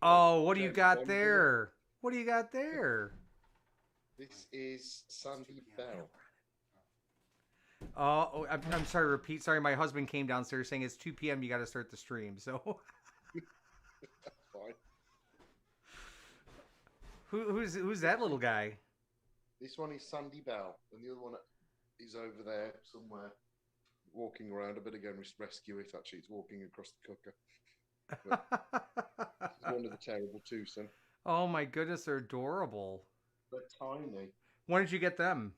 Oh, what do you James got Bond here. there? What do you got there? This is Sandy Bell. I'm sorry. Repeat. Sorry, my husband came downstairs saying it's 2 p.m. You got to start the stream. So, That's fine. who's that little guy? This one is Sandy Bell, and the other one is over there somewhere, walking around. I better go and rescue it. Actually, it's walking across the cooker. But it's one of the terrible twosome. Oh my goodness, they're adorable. They're tiny. When did you get them?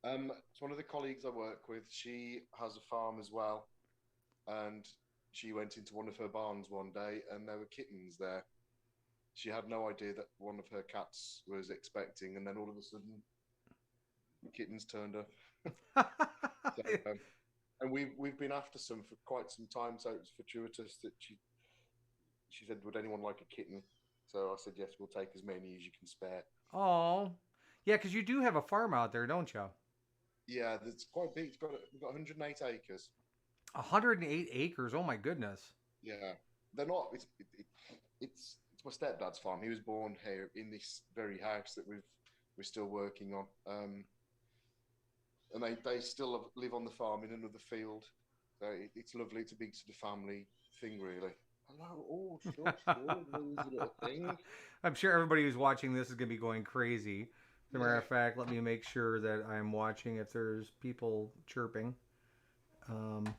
It's one of the colleagues I work with. She has a farm as well, and she went into one of her barns one day, and there were kittens there. She had no idea that one of her cats was expecting, and then all of a sudden, the kittens turned up. So, and we've been after some for quite some time. So it was fortuitous that she said, "Would anyone like a kitten?" So I said, "Yes, we'll take as many as you can spare." Oh, yeah, because you do have a farm out there, don't you? Yeah, it's quite big. We've got 108 acres. 108 acres. Oh my goodness. Yeah, they're not. It's my stepdad's farm. He was born here in this very house that we're still working on. And they still live on the farm in another field. So it's lovely. It's a big sort of family thing, really. Hello, oh, sure, those little thing. I'm sure everybody who's watching this is going to be going crazy. As a matter Yeah. of fact, let me make sure that I'm watching if there's people chirping. Um,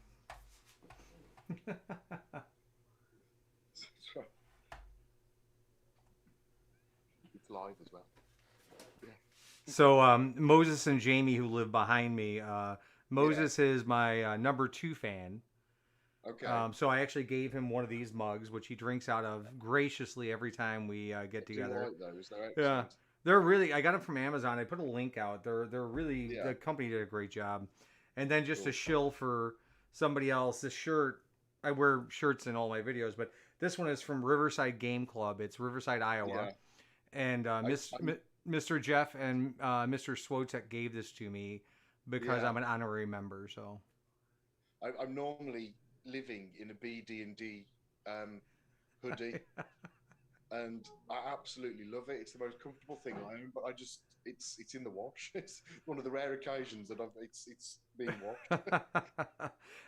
It's live as well. Yeah. so Moses and Jamie, who live behind me, Yeah. Moses is my number two fan. Okay. So I actually gave him one of these mugs, which he drinks out of graciously every time we get I do together. like those. They're Yeah, excellent. they're really. I got them from Amazon. I put a link out. They're really Yeah. the company did a great job. And then just a Cool. shill for somebody else. This shirt, I wear shirts in all my videos, but this one is from Riverside Game Club. It's Riverside, Iowa, Yeah. and I'm Mr. Jeff and Mr. Swotek gave this to me because yeah. I'm an honorary member. So I'm normally living in a BD&D hoodie, and I absolutely love it. It's the most comfortable thing I own, but it's in the wash. It's one of the rare occasions that it's being washed.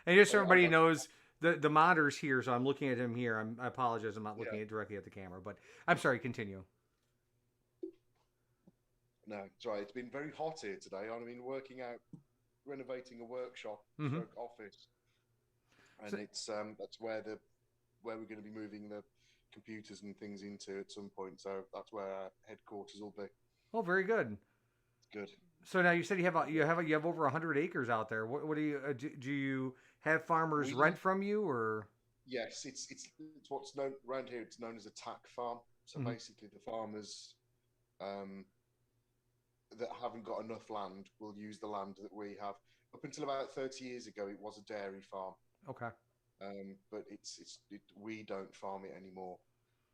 and just so So everybody knows, the monitor's here, so I'm looking at him here. I apologize, I'm not yeah, looking at directly at the camera, but I'm sorry. Continue. no, it's right. It's been very hot here today. I've been working out, renovating a workshop Hmm. stroke office, So, and it's that's where we're going to be moving the computers and things into at some point. So that's where our headquarters will be. oh, very good. It's good. So now you said you have over 100 acres out there. What do you do? You have farmers rent We from you, or Yes, it's what's known around here. It's known as a tack farm. So Mhm. basically, the farmers um, that haven't got enough land will use the land that we have. Up until about 30 years ago, it was a dairy farm, Okay. but we don't farm it anymore.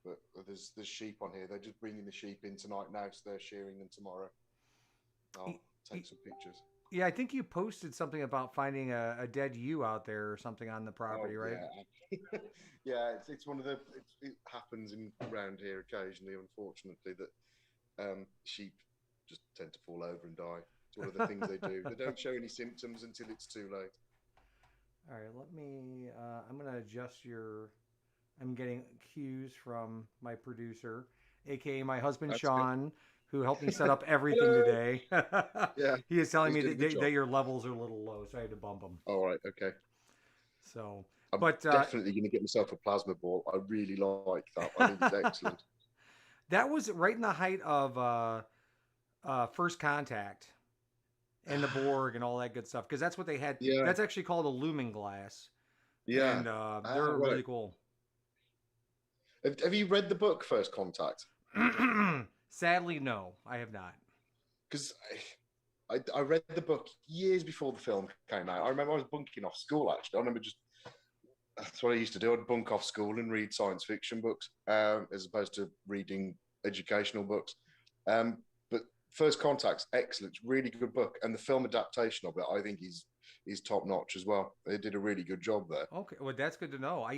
But there's sheep on here. They're just bringing the sheep in tonight now, so they're shearing them tomorrow. I'll take some pictures. Yeah, I think you posted something about finding a dead ewe out there or something on the Oh property, right? yeah, yeah. It's one of the it happens in around here occasionally, unfortunately, that sheep just tend to fall over and die. It's one of the things they do. They don't show any symptoms until it's too late. All right, let me. I'm gonna adjust your. I'm getting cues from my producer, aka my husband That's good. Sean, who helped me set up everything Hello. today. Yeah, He is telling he's me doing a good that job. your levels are a little low, so I had to bump them. All right, okay. So, I'm but definitely going to get myself a plasma ball. I really like that. I think it's excellent. that was right in the height of First Contact and the Borg and all that good stuff, because that's what they had. Yeah, That's actually called a lumen glass, yeah. and Ah, they're right. really cool. Have you read the book First Contact? Sadly, no, I have not. Because I read the book years before the film came out. I remember I was bunking off school actually. I remember just that's what I used to do. I'd bunk off school and read science fiction books as opposed to reading educational books. But First Contact's excellent, it's a really good book, and the film adaptation of it I think is is top notch as well. They did a really good job there. Okay, well, that's good to know. I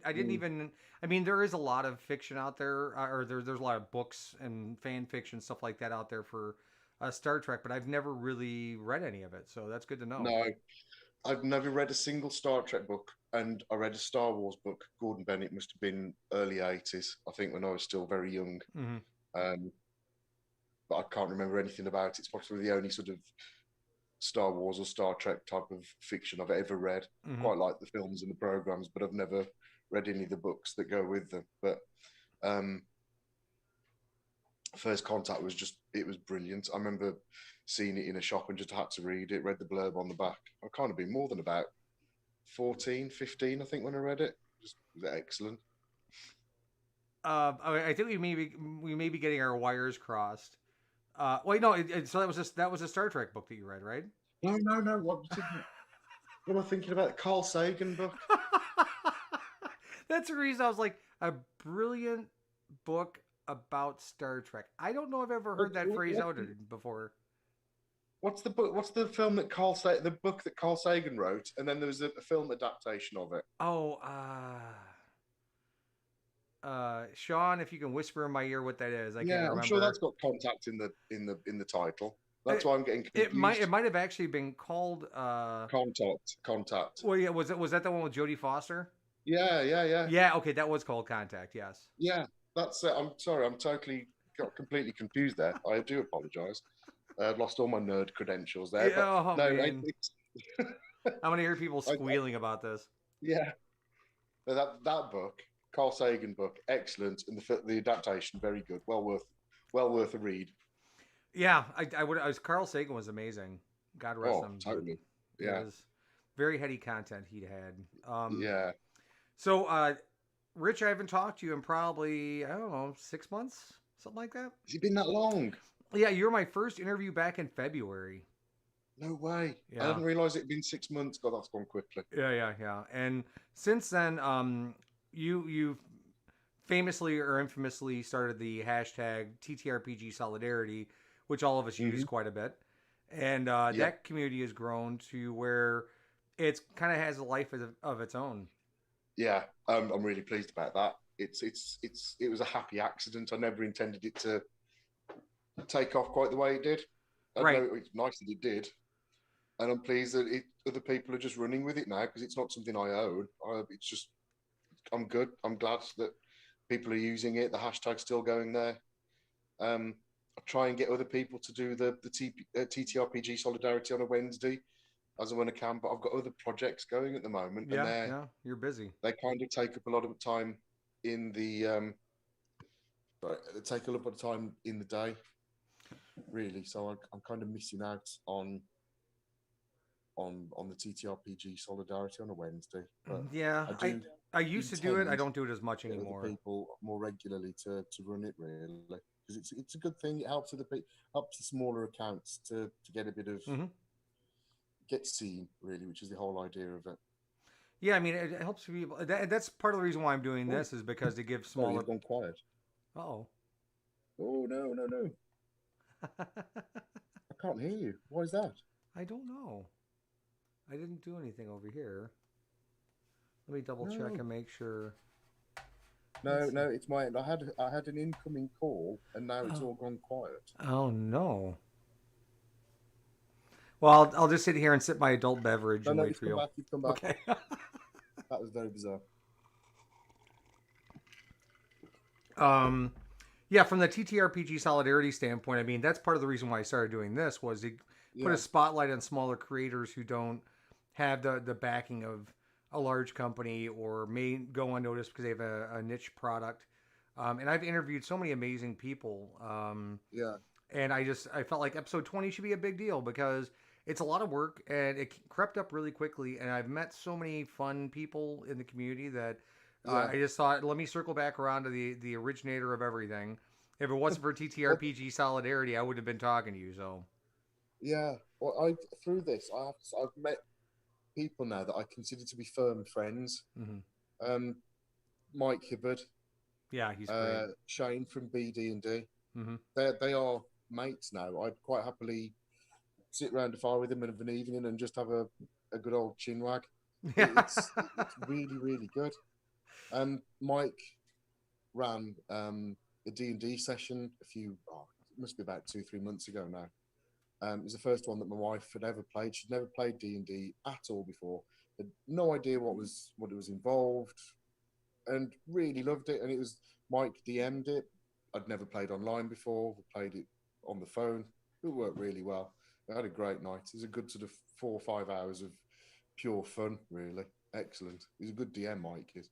didn't even. I mean, there is a lot of fiction out there, or there's a lot of books and fan fiction stuff like that out there for Star Trek, but I've never really read any of it, so that's good to know. No, I've never read a single Star Trek book, and I read a Star Wars book. Gordon Bennett must have been early 80s, I think, when I was still very young. Mm-hmm. But I can't remember anything about it. It's possibly the only sort of Star Wars or Star Trek type of fiction I've ever read. Mm-hmm. Quite like the films and the programs, but I've never read any of the books that go with them. But First Contact was it was brilliant. I remember seeing it in a shop and just had to read it, read the blurb on the back. I can't have been more than about 14, 15, I think, when I read it. It was excellent. I think we may be getting our wires crossed. Wait, no. So that was a Star Trek book that you read, right? No. What am I thinking about? Carl Sagan book. That's the reason I was like, a brilliant book about Star Trek. I don't know if I've ever heard that phrase outed before. What's the book? What's the film that the book that Carl Sagan wrote, and then there was a film adaptation of it? Oh, Sean, if you can whisper in my ear what that is, I can't remember. I'm sure that's got Contact in the title. That's why I'm getting confused. It might have actually been called Contact. Well, yeah, was that the one with Jodie Foster? Yeah. Yeah, okay, that was called Contact. Yes. Yeah, that's it. I'm sorry, I'm got completely confused there. I do apologise. I've lost all my nerd credentials there. Yeah, man. I'm gonna hear people squealing about this. Yeah, that book, Carl Sagan book, excellent, and the adaptation very good. Well worth a read. Yeah, I would. Carl Sagan was amazing. God rest him. Totally. Yeah. It was very heady content he'd had. Yeah. So, Rich, I haven't talked to you in probably, I don't know, 6 months, something like that. Has it been that long? Yeah, you were my first interview back in February. No way. Yeah. I didn't realize it'd been 6 months. God, that's gone quickly. Yeah. And since then, you famously or infamously started the hashtag TTRPG Solidarity, which all of us use quite a bit. And that community has grown to where it's kind of has a life of its own. Yeah, I'm really pleased about that. It was a happy accident. I never intended it to take off quite the way it did. I know it's nice that it did, and I'm pleased that other people are just running with it now because it's not something I own. I'm good. I'm glad that people are using it. The hashtag's still going there. I try and get other people to do the TTRPG Solidarity on a Wednesday as and when I can, but I've got other projects going at the moment. Yeah, you're busy. They kind of take up a lot of time in the they take a lot of time in the day, really. So I'm kind of missing out on the TTRPG Solidarity on a Wednesday. But yeah, I used to do it. I don't do it as much anymore. People more regularly to run it, really, because it's a good thing. It helps the smaller accounts to get a bit of get seen, really, which is the whole idea of it. Yeah, I mean, it helps people. That's part of the reason why I'm doing this is because it gives smaller. You've gone quiet. Oh no! I can't hear you. Why is that? I don't know. I didn't do anything over here. Let me double check and make sure. No, it's my end. I had an incoming call, and now it's all gone quiet. Oh no. Well, I'll just sit here and sip my adult beverage and wait for you. You've come back. Okay. That was very bizarre. Yeah, from the TTRPG Solidarity standpoint, I mean, that's part of the reason why I started doing this was to put a spotlight on smaller creators who don't have the backing of a large company or may go unnoticed because they have a niche product. And I've interviewed so many amazing people. And I felt like episode 20 should be a big deal because it's a lot of work and it crept up really quickly. And I've met so many fun people in the community that I just thought, let me circle back around to the originator of everything. If it wasn't for TTRPG Solidarity, I wouldn't have been talking to you. So, yeah. Well, through this, I've met people now that I consider to be firm friends. Mike Hibbard. Yeah, he's great. Shane from BD&D. They are mates now. I'd quite happily sit around the fire with him of an evening and just have a good old chin wag. Yeah. It's really, really good. And Mike ran a D&D session it must be about 2-3 months ago now. It was the first one that my wife had ever played. She'd never played D&D at all before. Had no idea what it was involved, and really loved it. And it was Mike DM'd it. I'd never played online before. We played it on the phone. It worked really well. I had a great night. It was a good sort of 4 or 5 hours of pure fun, really. Excellent. He's a good DM, Mike is.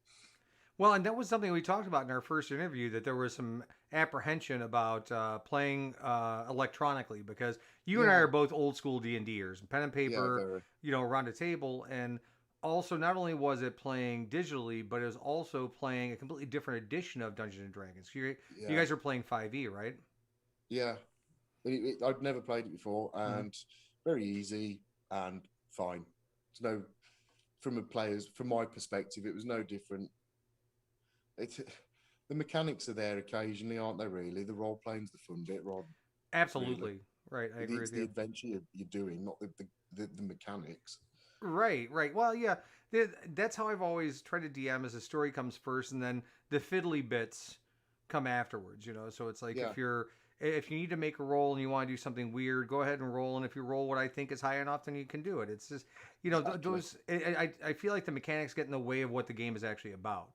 Well, and that was something we talked about in our first interview, that there was some apprehension about playing electronically, because you and I are both old school D&Ders, pen and paper, around a table. And also, not only was it playing digitally, but it was also playing a completely different edition of Dungeons and Dragons. You guys are playing 5e, right? Yeah. I'd never played it before, and very easy and fine. From my perspective, it was no different. The mechanics are there occasionally, aren't they? Really, the role playing's the fun bit, Rod. Absolutely, right. I agree with It's the adventure you're doing, not the mechanics. Right. Well, yeah, that's how I've always tried to DM. As the story comes first, and then the fiddly bits come afterwards. So it's like, if you need to make a roll and you want to do something weird, go ahead and roll. And if you roll what I think is high enough, then you can do it. It's just, those. I feel like the mechanics get in the way of what the game is actually about.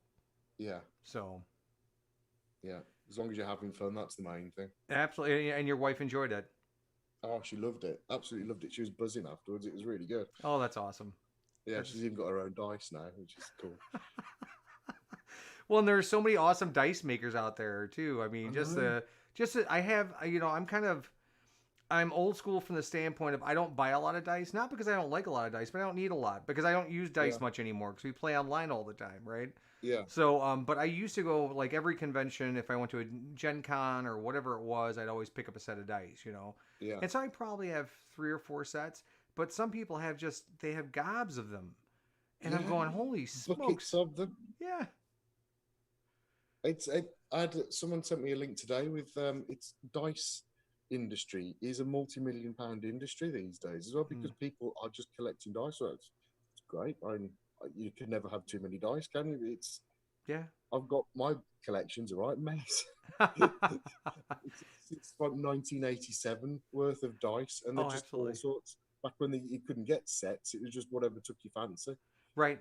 Yeah. So. Yeah, as long as you're having fun, that's the main thing. Absolutely, and your wife enjoyed it. Oh, she loved it. Absolutely loved it. She was buzzing afterwards. It was really good. Oh, that's awesome. Yeah, she's even got her own dice now, which is cool. Well, and there's so many awesome dice makers out there too. I mean, I'm old school from the standpoint of, I don't buy a lot of dice, not because I don't like a lot of dice, but I don't need a lot, because I don't use dice much anymore, because we play online all the time, right? Yeah. So, but I used to go, like, every convention, if I went to a GenCon or whatever it was, I'd always pick up a set of dice, Yeah. And so I probably have 3 or 4 sets, but some people have they have gobs of them. And I'm going, holy smokes. Buckets of them. Yeah. Someone sent me a link today with, it's dice industry is a multi-million-pound industry these days as well, because people are just collecting dice. So it's great. You can never have too many dice, can you? I've got my collection's a right mess. It's from 1987 worth of dice, and they're just all sorts. Back when you couldn't get sets, it was just whatever took your fancy. Right.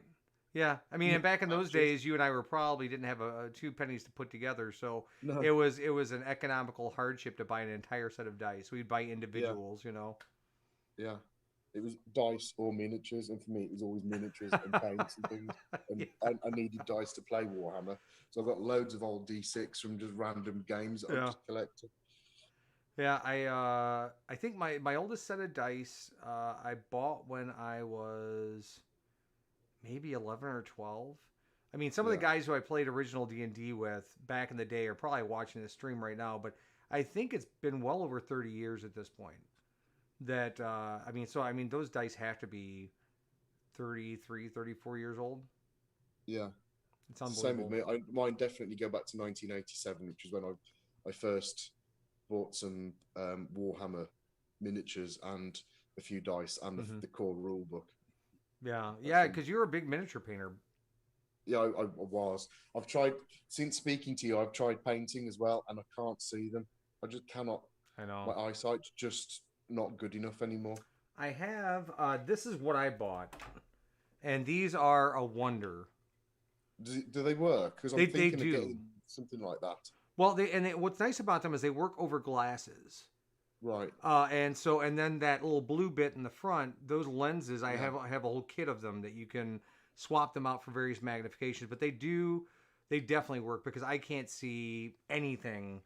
Yeah. I mean, and back in those days, you and I didn't have 2 pennies to put together, so it was an economical hardship to buy an entire set of dice. We'd buy individuals, Yeah. It was dice or miniatures, and for me, it was always miniatures and paints and things. And I needed dice to play Warhammer, so I've got loads of old D6 from just random games that I've just collected. Yeah, I think my oldest set of dice I bought when I was maybe 11 or 12. I mean, some of the guys who I played original D&D with back in the day are probably watching this stream right now, but I think it's been well over 30 years at this point. That, those dice have to be 33, 34 years old. Yeah. It's unbelievable. Same with me. Mine definitely go back to 1987, which is when I first bought some Warhammer miniatures and a few dice and the core rule book. Yeah, because you're a big miniature painter. Yeah, I was. I've tried, since speaking to you, I've tried painting as well, and I can't see them. I just cannot. I know. My eyesight's just not good enough anymore. I have, this is what I bought, and these are a wonder. Do they work? Because I'm thinking of getting something like that. Well, what's nice about them is they work over glasses. Right. And then that little blue bit in the front, those lenses, I have a whole kit of them that you can swap them out for various magnifications. But they definitely work, because I can't see anything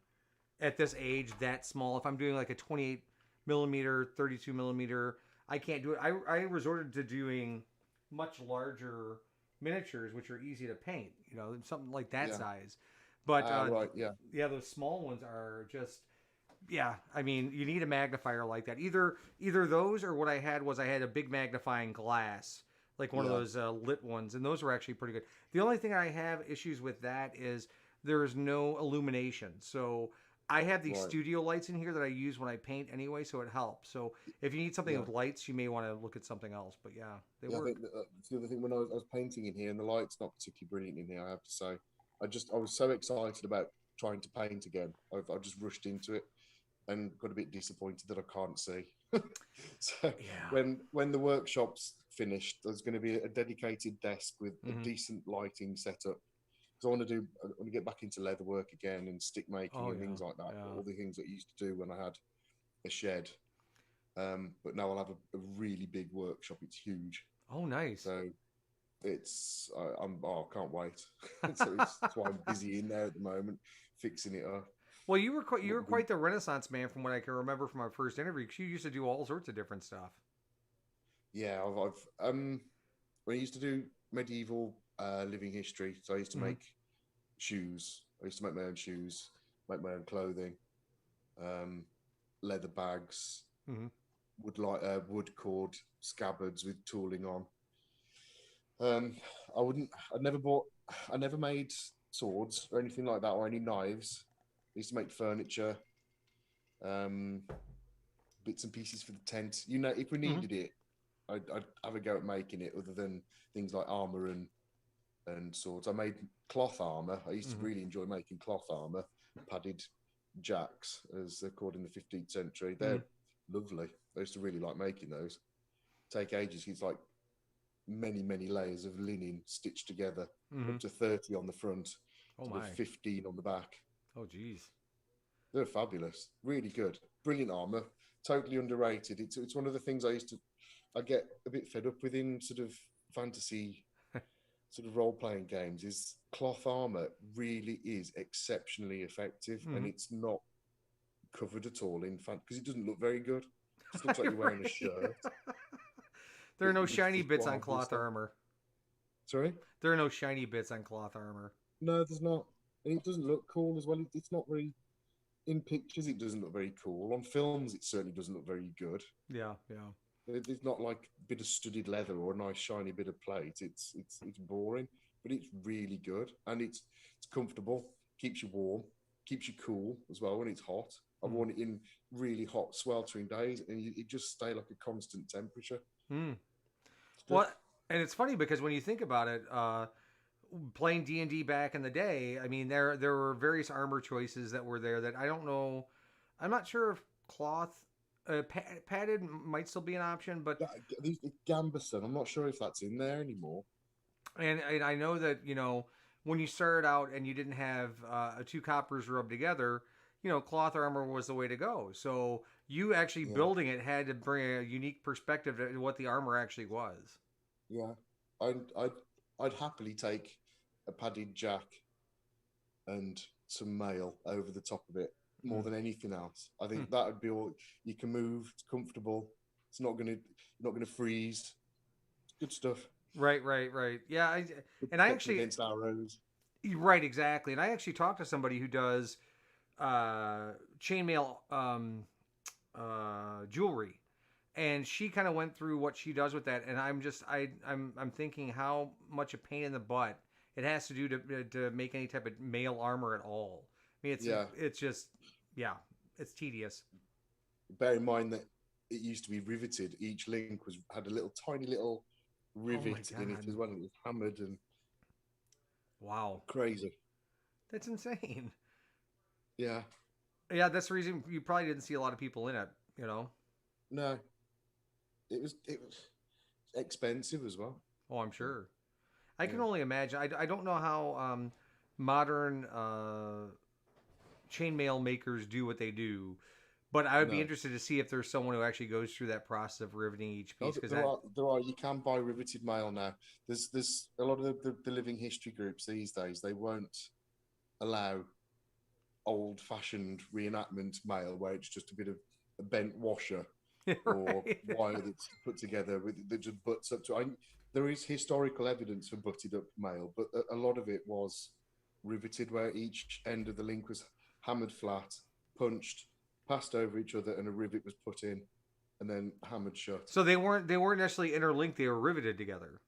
at this age that small. If I'm doing like a 28 millimeter, 32 millimeter, I can't do it. I resorted to doing much larger miniatures, which are easy to paint, something like that size. But those small ones are just, I mean, you need a magnifier like that. Either those, or what I had a big magnifying glass, like one of those lit ones, and those were actually pretty good. The only thing I have issues with that is there is no illumination. So I have these Right. studio lights in here that I use when I paint anyway, so it helps. So if you need something Yeah. with lights, you may want to look at something else. But yeah, they Yeah, I work. think that's the other thing when I was painting in here, and the light's not particularly brilliant in here, I have to say. I was so excited about trying to paint again. I just rushed into it and got a bit disappointed that I can't see. So Yeah. when the workshop's finished, there's going to be a dedicated desk with a Mm-hmm. decent lighting setup. Because I want to get back into leather work again and stick making Oh and yeah. things like that. Yeah. All the things that I used to do when I had a shed. But now I'll have a really big workshop. It's huge. Oh, nice. So I can't wait. So it's why I'm busy in there at the moment, fixing it up. Well, you were quite the Renaissance man from what I can remember from our first interview. Because you used to do all sorts of different stuff. Yeah, when I used to do medieval living history, so I used to Mm-hmm. make shoes. I used to make my own shoes, make my own clothing, um, leather bags, Mm-hmm. wood cord scabbards with tooling on. Um, I wouldn't. I never bought. I never made swords or anything like that, or any knives. I used to make furniture, um, bits and pieces for the tent. You know, if we Mm-hmm. needed it, I'd have a go at making it. Other than things like armor and swords, I made cloth armor. I used to Mm-hmm. really enjoy making cloth armor, padded jacks, as they're called in the 15th century. Mm-hmm. They're lovely. I used to really like making those. Take ages. It's like many layers of linen stitched together, Mm-hmm. up to 30 on the front, Oh sort of my. 15 on the back. Oh geez. They're fabulous, really good, brilliant armor, totally underrated. It's one of the things I get a bit fed up with in sort of fantasy, sort of role playing games. Is cloth armor really is exceptionally effective, and Mm-hmm. it's not covered at all in fan because it doesn't look very good. It just looks like you're wearing a Right. shirt. There are no It's shiny just bits on marvelous cloth stuff. armor. Sorry. There are no shiny bits on cloth armor. No, there's not. And it doesn't look cool as well. It's not very, in pictures, it doesn't look very cool. On films, it certainly doesn't look very good. Yeah, yeah. It's not like a bit of studded leather or a nice shiny bit of plate. It's boring, but it's really good and it's comfortable, keeps you warm, keeps you cool as well when it's hot. I've Mm. worn it in really hot, sweltering days, and it just stay like a constant temperature. Mm. It's good. Well, and it's funny because when you think about it, playing D&D back in the day, I mean, there were various armor choices that were there that I don't know. I'm not sure if cloth, padded might still be an option, but Gambison, I'm not sure if that's in there anymore. and I know that when you started out and you didn't have two coppers rubbed together, cloth armor was the way to go. So you actually Yeah, building it had to bring a unique perspective to what the armor actually was. yeah. I'd happily take a padded jack and some mail over the top of it more Mm. than anything else. I Hmm. think that would be all. You can move. It's comfortable. You're not gonna freeze. Good stuff. Right, right, right. Yeah, Good and I protection actually against arrows. right exactly. And I actually talked to somebody who does chainmail jewelry, and she kind of went through what she does with that. And I'm thinking how much a pain in the butt it has to do to make any type of mail armor at all. I mean, Yeah. it's just yeah, it's tedious. Bear in mind that it used to be riveted. Each link had a little tiny little Oh my rivet in it god! as well. It was hammered and Wow, crazy. that's insane. Yeah. Yeah, that's the reason you probably didn't see a lot of people in it. You know. No. It was expensive as well. Oh, I'm Yeah. sure. I can Yeah. only imagine. I don't know how modern chainmail makers do what they do, but I would be No. interested to see if there's someone who actually goes through that process of riveting each Oh, piece because there that. are there are you can buy riveted mail now. There's a lot of the living history groups these days. They won't allow old fashioned reenactment mail where it's just a bit of a bent washer or Right. wire that's put together with that just butts up to. There is historical evidence for butted up mail, but a lot of it was riveted, where each end of the link was hammered flat, punched, passed over each other, and a rivet was put in, and then hammered shut. So they weren't necessarily interlinked; they were riveted together.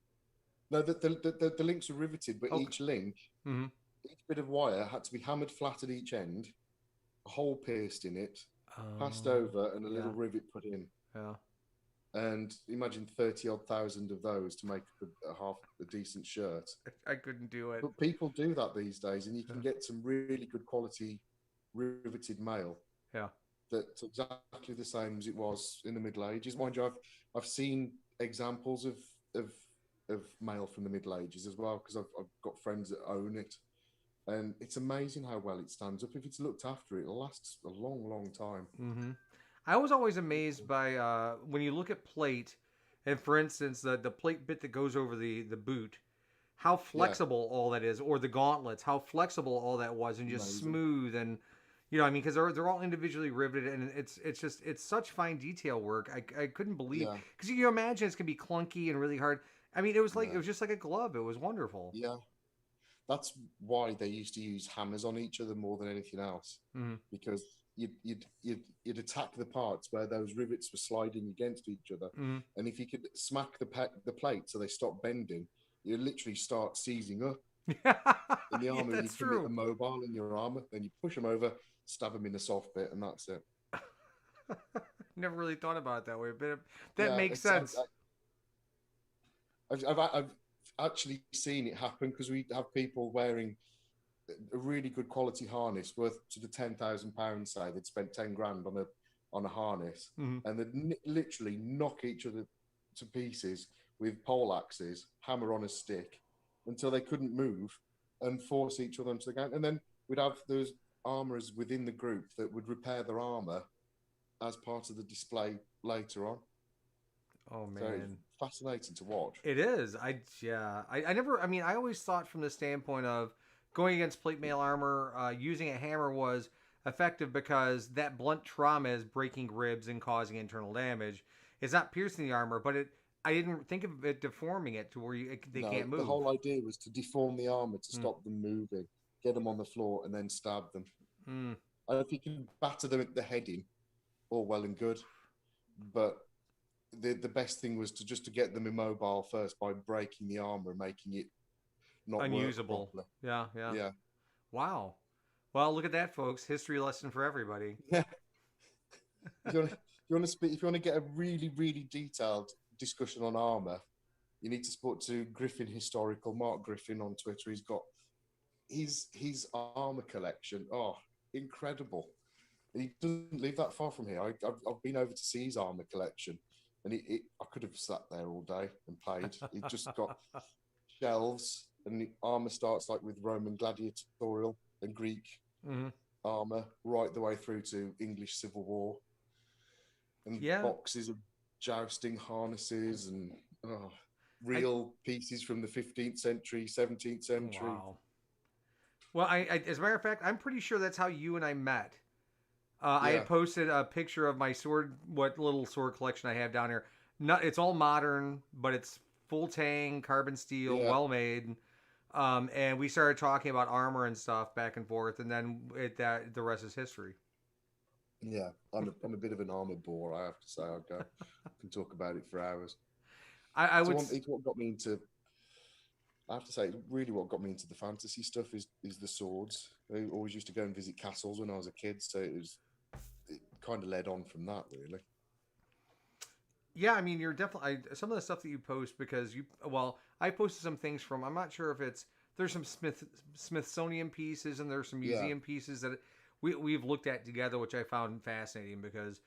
No, the links were riveted, but Okay. each link, Mm-hmm. each bit of wire had to be hammered flat at each end, hole pierced in it, passed Oh, over, and a yeah, little rivet put in. yeah. And imagine 30 odd thousand of those to make a half a decent shirt. I couldn't do it. But people do that these days, and you Yeah, can get some really good quality riveted mail yeah. that's exactly the same as it was in the Middle Ages. Mind you, I've seen examples of of mail from the Middle Ages as well, because I've got friends that own it, and it's amazing how well it stands up. If it's looked after, it'll last a long, long time. Mm-hmm. I was always amazed by when you look at plate, and for instance, the plate bit that goes over the boot, how Yeah, flexible all that is, or the gauntlets, how flexible all that was, and just amazing. smooth, and you know, I mean, because they're all individually riveted, and it's just it's such fine detail work. I couldn't believe, Yeah, because you imagine it's gonna be clunky and really hard. I mean, it no, was just like a glove. It was wonderful. yeah. That's why they used to use hammers on each other more than anything else, Mm-hmm. because you'd attack the parts where those rivets were sliding against each other, Mm-hmm. and if you could smack the plate so they stop bending, you literally start seizing up in the Yeah, armor, and you that's can be true. immobile in your armor. Then you push them over, stab them in the soft bit, and that's it. Never really thought about it that way, but that Yeah, makes sense. I've actually seen it happen, because we have people wearing a really good quality harness worth to the £10,000. Say they'd spent 10 grand on a harness, Mm-hmm. and they'd literally knock each other to pieces with pole axes, hammer on a stick, until they couldn't move, and force each other onto the ground. And then we'd have those armorers within the group that would repair their armor as part of the display later on. Oh So it's man. fascinating to watch. It is. I never. I mean, I always thought from the standpoint of going against plate mail armor, using a hammer was effective because that blunt trauma is breaking ribs and causing internal damage. It's not piercing the armor, but it. I didn't think of it deforming it to where they No, can't the move. whole idea was to deform the armor to Mm, stop them moving, get them on the floor, and then stab them. mm. And if you can batter them at the head in, all well and good. But the best thing was to get them immobile first by breaking the armor and making it not work Unusable. properly. Yeah, yeah. Yeah, Wow. Well, look at that, folks. History lesson for everybody. yeah. If you want to get a really really detailed discussion on armor, you need to speak to Griffin Historical, Mark Griffin on Twitter. He's got his armor collection. Oh, incredible! And he doesn't live that far from here. I've been over to see his armor collection, and I could have sat there all day and played. He just got shelves, and the armor starts like with Roman gladiatorial and Greek Hmm. armor, right the way through to English Civil War, and Yeah. boxes of jousting harnesses, and I. real pieces from the 15th century, 17th century. Wow. Well, as a matter of fact, I'm pretty sure that's how you and I met. I Yeah, had posted a picture of my sword, what little sword collection I have down here. Not, it's all modern, but it's full tang, carbon steel, yeah, well made. And we started talking about armor and stuff back and forth, and then that the rest is history. yeah. I'm a bit of an armor bore, I have to say. I can talk about it for hours. I would. It's what got me into. I have to say, really, what got me into the fantasy stuff is the swords. I always used to go and visit castles when I was a kid, so it kind of led on from that, really. Yeah, I mean, you're definitely some of the stuff that you post because you. Well, I posted some things from. I'm not sure if it's there's some Smithsonian pieces and there's some Yeah. museum pieces that we've looked at together, which I found fascinating because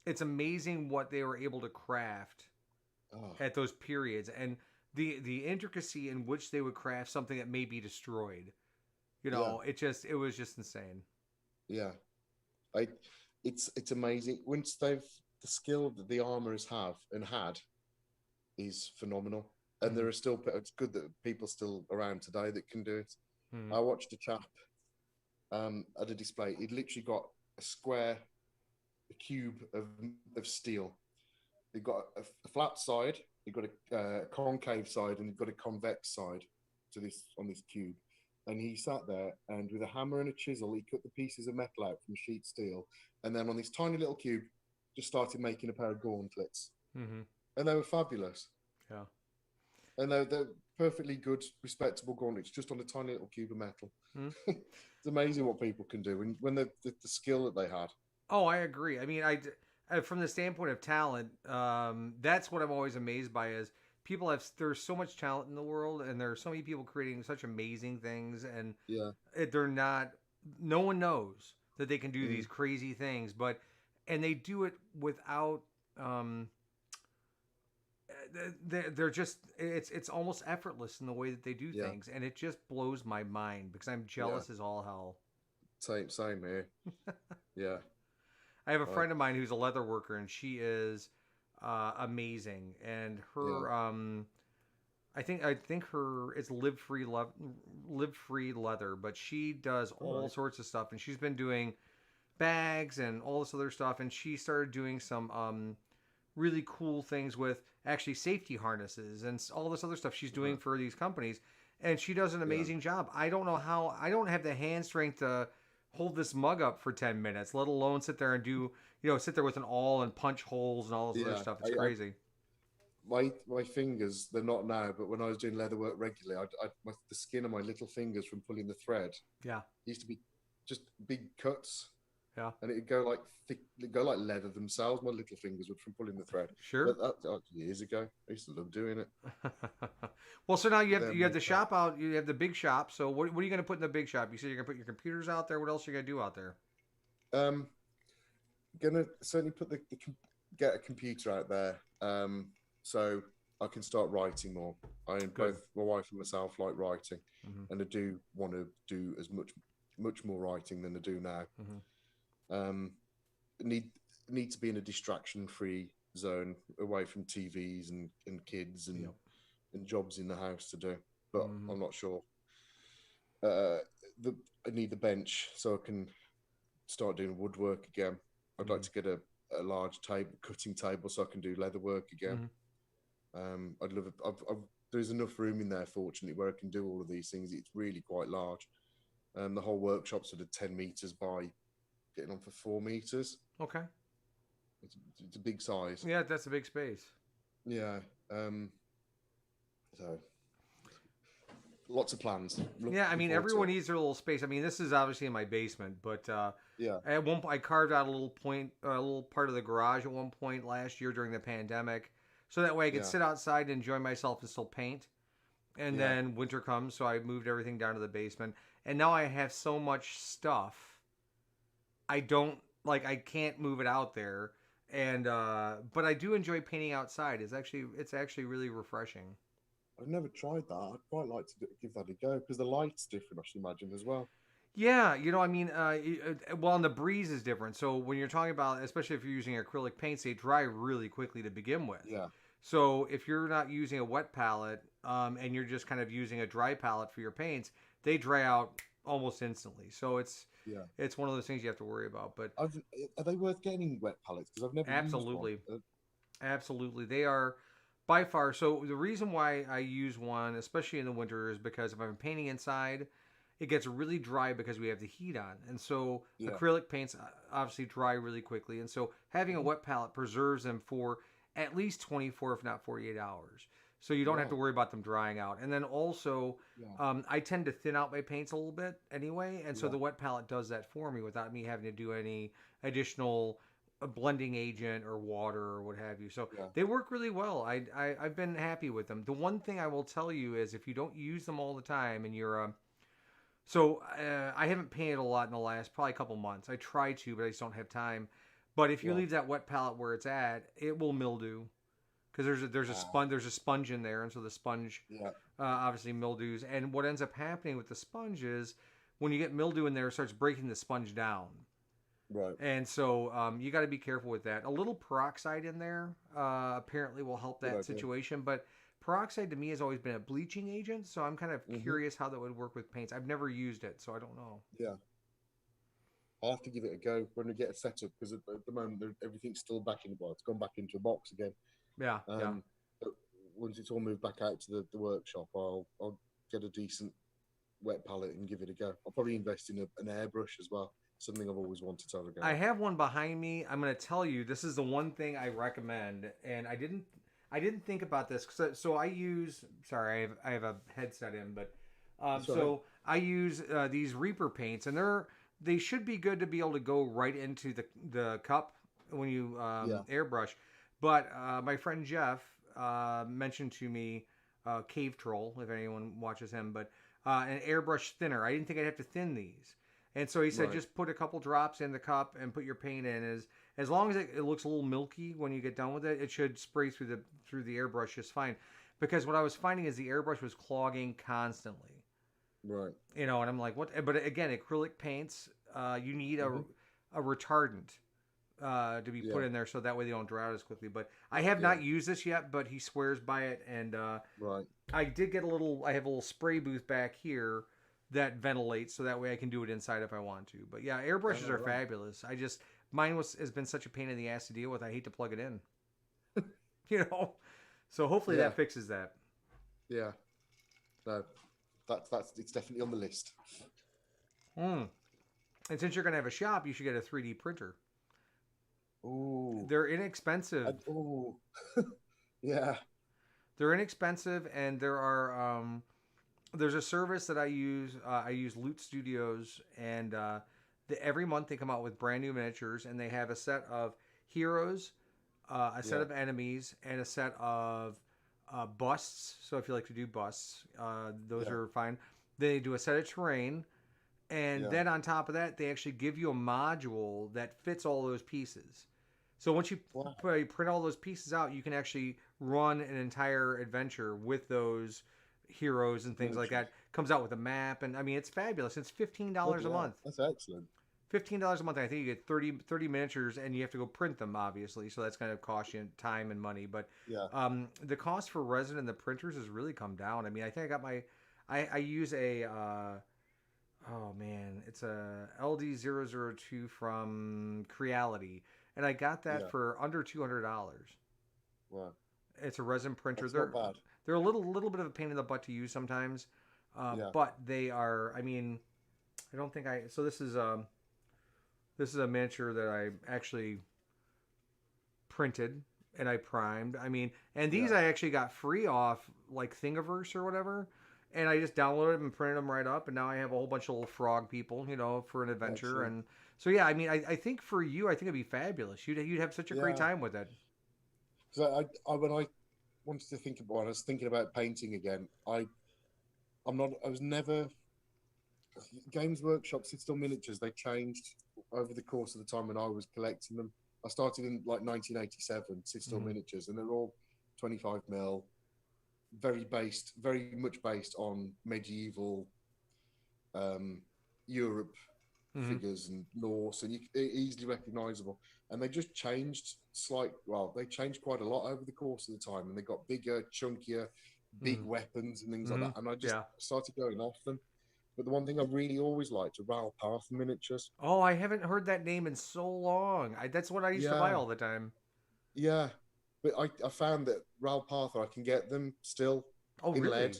it's amazing what they were able to craft Oh, at those periods and the intricacy in which they would craft something that may be destroyed. You yeah, know, it was just insane. yeah. I, it's amazing. Once they've the skill that the armorers have and had is phenomenal, and Mm-hmm. there are still. It's good that people still around today that can do it. Mm-hmm. I watched a chap at a display. He'd literally got a square, a cube of steel. He got a flat side, he got a concave side, and he got a convex side to this on this cube. And he sat there, and with a hammer and a chisel, he cut the pieces of metal out from sheet steel, and then on this tiny little cube, just started making a pair of gauntlets, Mm-hmm. and they were fabulous. Yeah. And they're perfectly good, respectable gauntlets, just on a tiny little cube of metal. Hmm? It's amazing what people can do when the skill that they had. Oh, I agree. I mean, from the standpoint of talent, that's what I'm always amazed by is people have there's so much talent in the world, and there are so many people creating such amazing things, and Yeah. they're not. No one knows that they can do Mm. these crazy things, and they do it without. Um, they're just it's almost effortless in the way that they do Yeah. things, and it just blows my mind because I'm Yeah. jealous as all hell. Same here. Yeah. I have a Right. friend of mine who's a leather worker, and she is amazing. And Yeah. her, I think her it's live free leather, but she does All all right. sorts of stuff, and she's been doing bags and all this other stuff, and she started doing some really cool things with actually safety harnesses and all this other stuff she's doing Right. for these companies, and she does an Yeah. amazing job. I don't know how I don't have the hand strength to hold this mug up for 10 minutes, let alone sit there and do, sit there with an awl and punch holes and all this other Yeah. stuff. It's crazy. My fingers, they're not now, but when I was doing leather work regularly, the skin of my little fingers from pulling the thread Yeah. used to be just big cuts, Yeah. and it'd go like thick, it'd go like leather themselves. My little fingers would from pulling the thread. Sure. But years ago, I used to love doing it. Well, so now you But have you have the shop out. You have the big shop. So what are you going to put in the big shop? You said you're going to put your computers out there. What else are you going to do out there? um, gonna certainly get a computer out there, so I can start writing more. Good. Both my wife and myself like writing, Hmm. and I do want to do as much more writing than I do now. Hmm. Um, need need to be in a distraction free zone, away from TVs and kids Yep. and jobs in the house to do. But Hmm. I'm not sure. Uh, I need the bench so I can start doing woodwork again. I'd like Hmm. to get a large table, cutting table, so I can do leather work again. Hmm. I'd love. There's enough room in there, fortunately, where I can do all of these things. It's really quite large. The whole workshop's sort of 10 meters by getting on for 4 meters. Okay. It's a big size. Yeah, that's a big space. Yeah. So lots of plans. Yeah, I Looking mean, forward to everyone it. needs their little space. I mean, this is obviously in my basement, but Yeah. at one point I carved out a little part of the garage at one point last year during the pandemic, so that way I could Yeah. sit outside and enjoy myself and still paint. And Yeah. then winter comes, so I moved everything down to the basement, and now I have so much stuff. I don't I can't move it out there, and but I do enjoy painting outside. It's actually really refreshing. I've never tried that. I'd quite like to give that a go because the light's different, I should imagine, as well. Yeah, I mean, well, and the breeze is different. So when you're talking about, especially if you're using acrylic paints, they dry really quickly to begin with. Yeah. So if you're not using a wet palette, and you're just kind of using a dry palette for your paints, they dry out almost instantly. So Yeah. it's one of those things you have to worry about. But I've, are they worth getting wet palettes? Because I've never used one. absolutely, absolutely, they are by far. So the reason why I use one, especially in the winter, is because if I'm painting inside, it gets really dry because we have the heat on, and so Yeah. acrylic paints obviously dry really quickly, and so having a Mhm. wet palette preserves them for at least 24, if not 48 hours. So you don't have to Right. worry about them drying out. And then also, Yeah. I tend to thin out my paints a little bit anyway, and so Yeah. the wet palette does that for me without me having to do any additional blending agent or water or what have you. So Yeah. they work really well. I've been happy with them. The one thing I will tell you is if you don't use them all the time and you're I haven't painted a lot in the last probably couple months. I try to, but I just don't have time. But if you Yeah. leave that wet palette where it's at, it will mildew because there's a sponge in there, and so the sponge Yeah. obviously mildews. And what ends up happening with the sponge is when you get mildew in there, it starts breaking the sponge down. Right. And so you got to be careful with that. A little peroxide in there apparently will help Good that idea. situation, but peroxide to me has always been a bleaching agent, so I'm kind of Hmm. curious how that would work with paints. I've never used it, so I don't know. Yeah. I'll have to give it a go when we get a setup because at the moment everything's still back in. Well, it's gone back into a box again. Yeah, yeah. But once it's all moved back out to the workshop, I'll get a decent wet palette and give it a go. I'll probably invest in an airbrush as well. Something I've always wanted to have a go I at. have one behind me. I'm going to tell you, this is the one thing I recommend, and I didn't think about this. So I use. Sorry, I have a headset in, but Right. I use these Reaper paints, and they should be good to be able to go right into the cup when you Yeah. airbrush. But my friend Jeff mentioned to me Cave Troll, if anyone watches him, but an airbrush thinner. I didn't think I'd have to thin these. And so he said, Right. just put a couple drops in the cup and put your paint in. As long as it looks a little milky when you get done with it, it should spray through the airbrush just fine. Because what I was finding is the airbrush was clogging constantly. Right. And I'm like, what? But again, acrylic paints, you need Hmm. a retardant to be put Yeah. in there so that way they don't dry out as quickly. But I have Yeah. not used this yet, but he swears by it. And Right. I did get I have a little spray booth back here that ventilates so that way I can do it inside if I want to. But yeah, airbrushes Oh, are right. fabulous. Mine has been such a pain in the ass to deal with. I hate to plug it in, you know. So hopefully Yeah. that fixes that. Yeah. No, that's it's definitely on the list. Mm. And since you're gonna have a shop, you should get a 3D printer. Ooh. They're inexpensive. Ooh. Yeah. They're inexpensive, and there's a service that I use. I use Loot Studios, and every month they come out with brand new miniatures, and they have a set of heroes, a set Yeah. of enemies, and a set of busts. So if you like to do busts, those Yeah. are fine. They do a set of terrain, and Yeah. then on top of that, they actually give you a module that fits all those pieces. So once you Wow. print all those pieces out, you can actually run an entire adventure with those heroes and things like Miniatures. that. Comes out with a map, and I mean it's fabulous. It's $15 Bloody a hell. month. That's excellent. $15 a month. I think you get 30 miniatures, and you have to go print them, obviously. So that's going to cost you time and money. But Yeah. the cost for resin and the printers has really come down. I mean, I think I got I use a oh man, it's a LD002 from Creality, and I got that Yeah. for under $200. Wow. It's a resin printer. That's not bad. They're a little bit of a pain in the butt to use sometimes, Yeah. but they are. I mean, I don't think I. So this is a miniature that I actually printed and I primed. I mean, and these Yeah. I actually got free off like Thingiverse or whatever. And I just downloaded them and printed them right up, and now I have a whole bunch of little frog people, for an adventure. Excellent. And so yeah, I mean, I think for you, I think it'd be fabulous. You'd have such a great Yeah. time with it. Because I when I wanted to think about, I was thinking about painting again. I'm not. I was never. Games Workshop System miniatures. They changed over the course of the time when I was collecting them. I started in like 1987, System Mm-hmm. miniatures, and they're all 25 mil, very much based on medieval Europe Mm-hmm. figures and Norse, and easily recognizable. And they just changed they changed quite a lot over the course of the time, and they got bigger, chunkier, big Mm-hmm. weapons and things like Mm-hmm. that. And I just Yeah. started going off them. But the one thing I really always liked are Ral Path miniatures. Oh, I haven't heard that name in so long. That's what I used to buy Yeah, all the time. yeah. But I found that Ral Path, I can get them still Oh, in lead. really?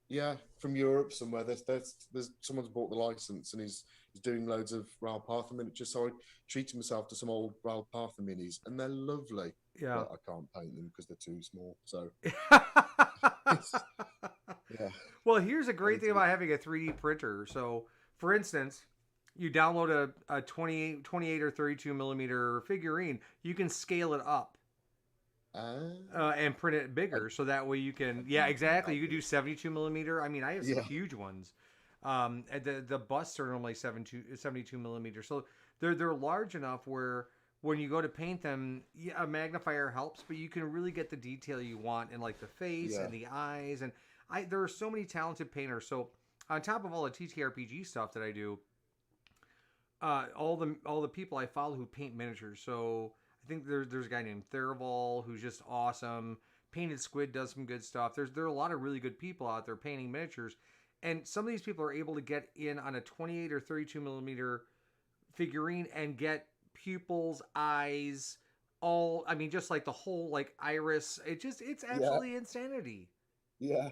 Yeah, from Europe somewhere. There's someone's bought the license and he's doing loads of Ral Partha miniatures. So I treated myself to some old Ral Partha minis, and they're lovely. Yeah. But I can't paint them because they're too small. So yeah, Well, here's a I great need thing to. about having a 3D printer. So, for instance, you download a 28 or 32 millimeter figurine, you can scale it up Ah, and print it I, bigger. So that way you can, I yeah, can do exactly. that You could do bit. 72 millimeter. I mean, I have some Yeah, huge ones. And the busts are normally 72 millimeters. So they're large enough where when you go to paint them, yeah, a magnifier helps, but you can really get the detail you want in like the face yeah, and the eyes. And there are so many talented painters. So on top of all the TTRPG stuff that I do, all the people I follow who paint miniatures. So I think there's a guy named Theraval who's just awesome. Painted Squid does some good stuff. There are a lot of really good people out there painting miniatures, and some of these people are able to get in on a 28 or 32 millimeter figurine and get pupils, eyes, all. I mean, just like the whole like iris. It's yeah, absolutely insanity. yeah.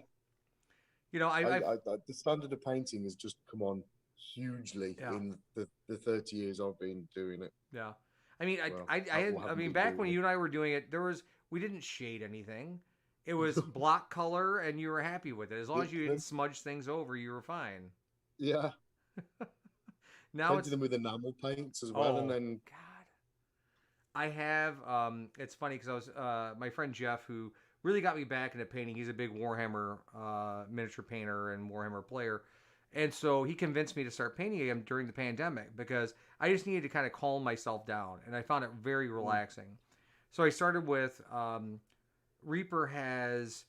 I've The standard of painting has just come on hugely yeah. in the 30 years I've been doing it. Yeah. I mean, Well, I or had, I haven't mean, been back doing when it. you and I were doing it, We didn't shade anything. It was block color, and you were happy with it. As long as you didn't smudge things over, you were fine. Yeah. Now Painted them with enamel paints as well, oh and then God, I have. It's funny because I was my friend Jeff, who really got me back into painting. He's a big Warhammer miniature painter and Warhammer player. And so he convinced me to start painting again during the pandemic because I just needed to kind of calm myself down, and I found it very relaxing. So I started with Reaper has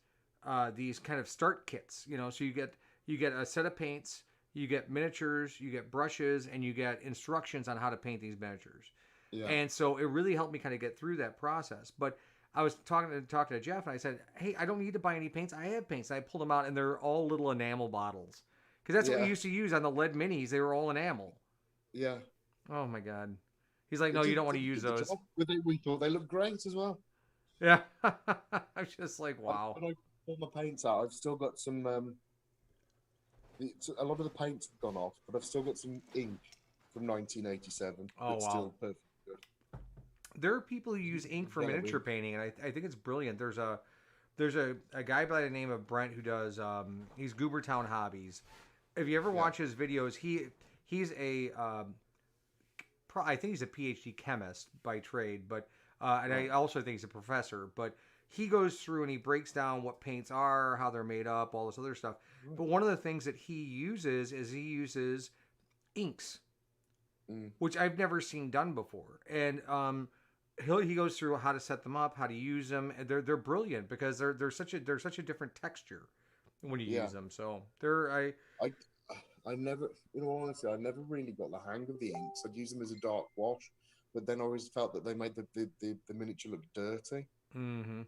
these kind of start kits, so you get a set of paints, you get miniatures, you get brushes, and you get instructions on how to paint these miniatures. Yeah. And so it really helped me kind of get through that process. But I was talking to Jeff, and I said, "Hey, I don't need to buy any paints. I have paints." And I pulled them out, and they're all little enamel bottles. Because that's what we used to use on the lead minis. They were all enamel. Yeah. Oh, my God. He's like, no, you don't want to use those. We thought they looked great as well. Yeah. I was just like, wow. When I pull my paints out, I've still got some... a lot of the paint's gone off, but I've still got some ink from 1987. Oh, that's wow. Still perfect good. There are people who use ink for miniature painting, and I think it's brilliant. There's a guy by the name of Brent who does... he's Goobertown Hobbies. If you ever watch his videos, he's a I think he's a PhD chemist by trade, but and I also think he's a professor. But he goes through and he breaks down what paints are, how they're made up, all this other stuff. But one of the things that he uses is inks, which I've never seen done before. And he goes through how to set them up, how to use them, and they're brilliant because they're such a different texture when you use them. So I never, in all honesty, I never really got the hang of the inks. I'd use them as a dark wash, but then I always felt that they made the miniature look dirty. Mm-hmm.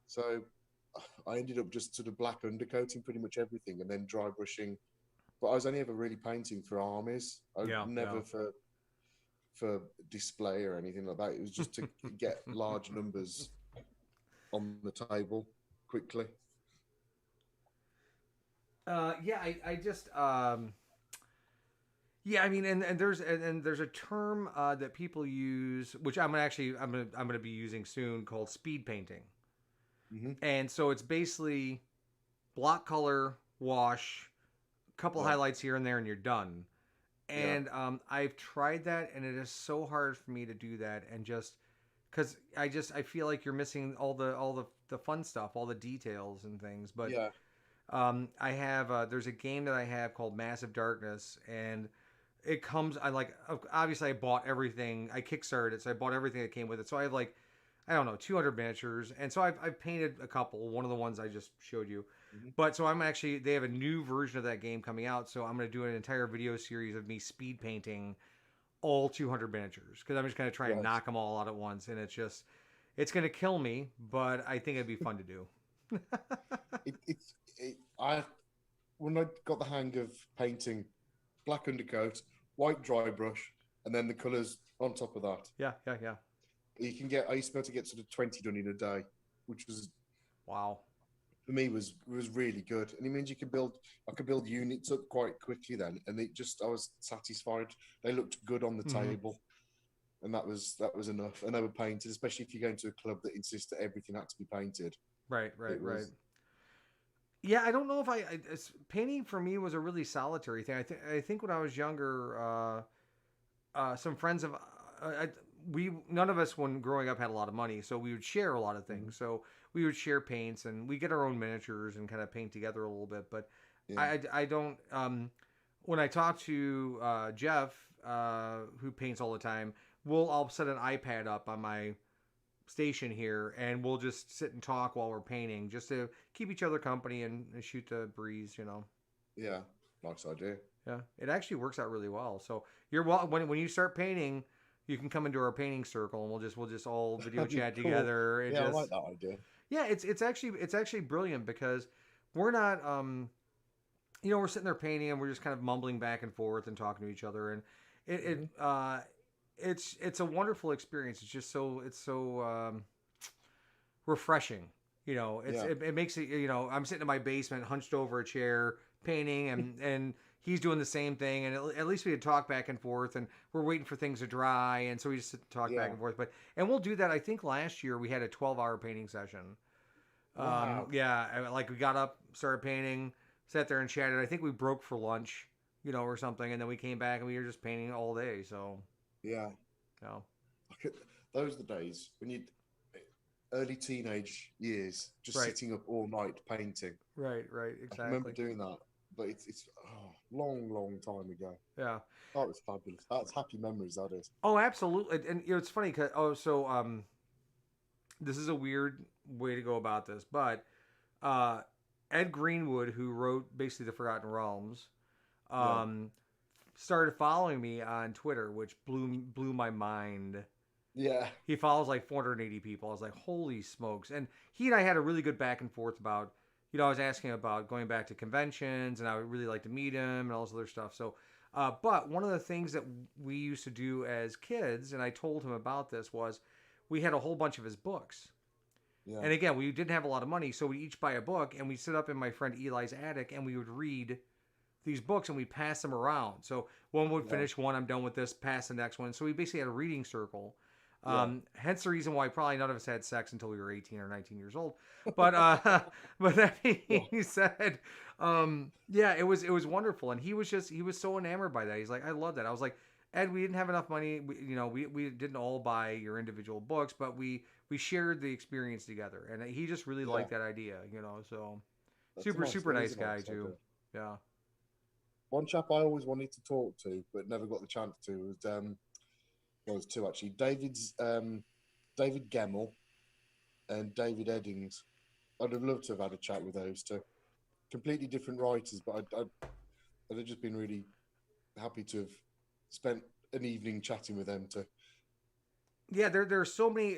So I ended up just sort of black undercoating pretty much everything and then dry brushing. But I was only ever really painting for armies. Never for display or anything like that. It was just to get large numbers on the table quickly. I just I mean, and there's a term that people use, which I'm gonna be using soon, called speed painting. Mm-hmm. And so it's basically block color, wash, a couple highlights here and there, and you're done. And I've tried that, and it is so hard for me to do that, and just because I feel like you're missing all the fun stuff, all the details and things. But I have there's a game that I have called Massive Darkness, and it comes. Obviously I bought everything. I kickstarted it, so I bought everything that came with it. So I have 200 miniatures, and so I've painted a couple. One of the ones I just showed you, but so they have a new version of that game coming out. So I'm going to do an entire video series of me speed painting all 200 miniatures because I'm just going to try and knock them all out at once, and it's going to kill me, but I think it'd be fun to do. When I got the hang of painting, black undercoat, white dry brush, and then the colours on top of that. Yeah. I used to be able to get sort of 20 done in a day, which was wow. For me was really good, and it means I could build units up quite quickly then, and I was satisfied. They looked good on the table, and that was enough. And they were painted, especially if you go into a club that insists that everything had to be painted. Right. Yeah, I don't know if painting for me was a really solitary thing. I think when I was younger, some friends of none of us when growing up had a lot of money, so we would share a lot of things. So we would share paints, and we get our own miniatures and kind of paint together a little bit. But I don't. When I talk to Jeff, who paints all the time, I'll set an iPad up on my station here, and we'll just sit and talk while we're painting, just to keep each other company and shoot the breeze, Yeah, nice idea. Yeah, it actually works out really well. So when you start painting, you can come into our painting circle, and we'll just all video chat cool. together. I like that idea. Yeah, it's actually brilliant because we're not we're sitting there painting and we're just kind of mumbling back and forth and talking to each other, and it's a wonderful experience. It's just so refreshing. It makes it. I'm sitting in my basement, hunched over a chair, painting, and he's doing the same thing, and at least we had talk back and forth, and we're waiting for things to dry, and so we just talk back Yeah. and forth. And we'll do that. I think last year we had a 12-hour painting session. Wow. Yeah, like we got up, started painting, sat there and chatted. I think we broke for lunch, or something, and then we came back and we were just painting all day. So, Yeah. you know. Those are the days when you early teenage years, just Right. sitting up all night painting. Right, exactly. I remember doing that, but it's long time ago. Yeah. Oh, it was fabulous. That's happy memories. That is. Oh, absolutely. And it's funny because this is a weird way to go about this, but Ed Greenwood, who wrote basically the Forgotten Realms, started following me on Twitter, which blew my mind. Yeah. He follows like 480 people. I was like, holy smokes. And he and I had a really good back and forth about, I was asking about going back to conventions, and I would really like to meet him and all this other stuff. So, but one of the things that we used to do as kids, and I told him about this, was we had a whole bunch of his books. Yeah. And again, we didn't have a lot of money, so we each buy a book, and we sit up in my friend Eli's attic, and we would read these books, and we pass them around. So one would finish one, I'm done with this, pass the next one. So we basically had a reading circle. Hence the reason why probably none of us had sex until we were 18 or 19 years old. But but that being said, it was wonderful, and he was so enamored by that. He's like, I love that. I was like, Ed, we didn't have enough money. We didn't all buy your individual books, but we shared the experience together, and he just really liked that idea. So That's super nice guy nice too. idea. Yeah. One chap I always wanted to talk to, but never got the chance to, was two actually. David Gemmell and David Eddings. I'd have loved to have had a chat with those two. Completely different writers, but I'd have just been really happy to have spent an evening chatting with them too. Yeah, there are so many.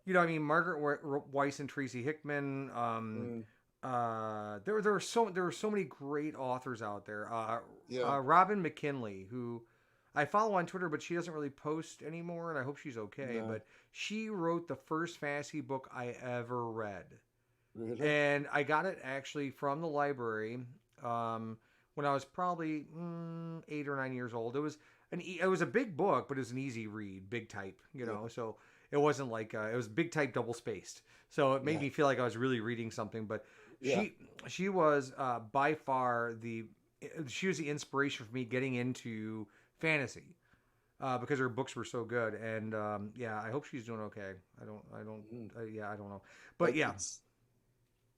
Margaret Weiss and Tracy Hickman. There are so many great authors out there. Robin McKinley, who I follow on Twitter, but she doesn't really post anymore, and I hope she's okay. No. But she wrote the first fantasy book I ever read. Really? And I got it actually from the library when I was probably 8 or 9 years old. It was a big book, but it was an easy read, big type, so it wasn't like it was big type double spaced. So it made me feel like I was really reading something. But she was by far she was the inspiration for me getting into fantasy because her books were so good. And I hope she's doing okay. I don't know. But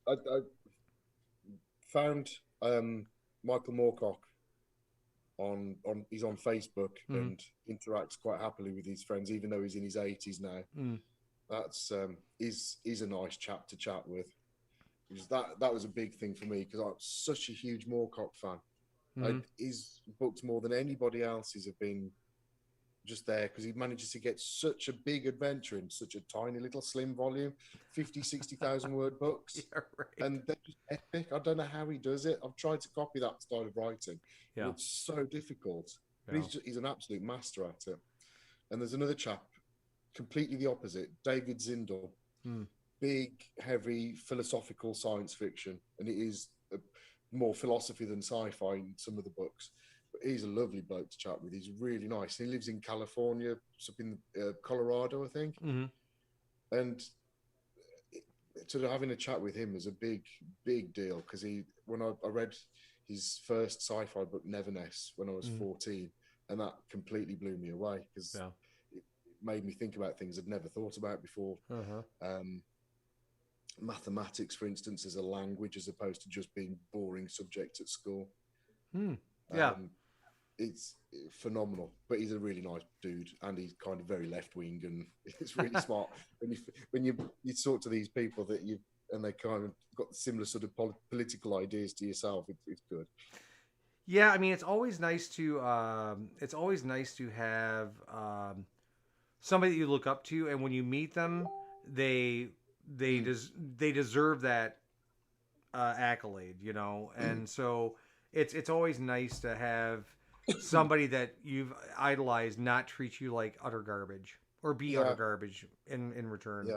I found Michael Moorcock he's on Facebook and interacts quite happily with his friends, even though he's in his 80s now. That's is a nice chap to chat with. Because that was a big thing for me, because I'm such a huge Moorcock fan. His books, more than anybody else's, have been just there because he manages to get such a big adventure in such a tiny little slim volume, 60,000 word books. And they're just epic. I don't know how he does it. I've tried to copy that style of writing. It's so difficult. But he's an absolute master at it. And there's another chap, completely the opposite, David Zindel. Big, heavy, philosophical science fiction. And it is more philosophy than sci-fi in some of the books. But he's a lovely bloke to chat with. He's really nice. He lives in California, up in Colorado, I think. And sort of having a chat with him was a big deal, because when I read his first sci-fi book, Neverness, when I was 14, and that completely blew me away, because it made me think about things I'd never thought about before. Mathematics, for instance, as a language, as opposed to just being boring subject at school. It's phenomenal. But he's a really nice dude, and he's kind of very left-wing, and it's really smart when you talk to these people and they kind of got similar sort of political ideas to yourself. It's good. Yeah, I mean, it's always nice to have somebody that you look up to, and when you meet them, they deserve that accolade, and so it's always nice to have somebody that you've idolized not treat you like utter garbage or be utter garbage in return.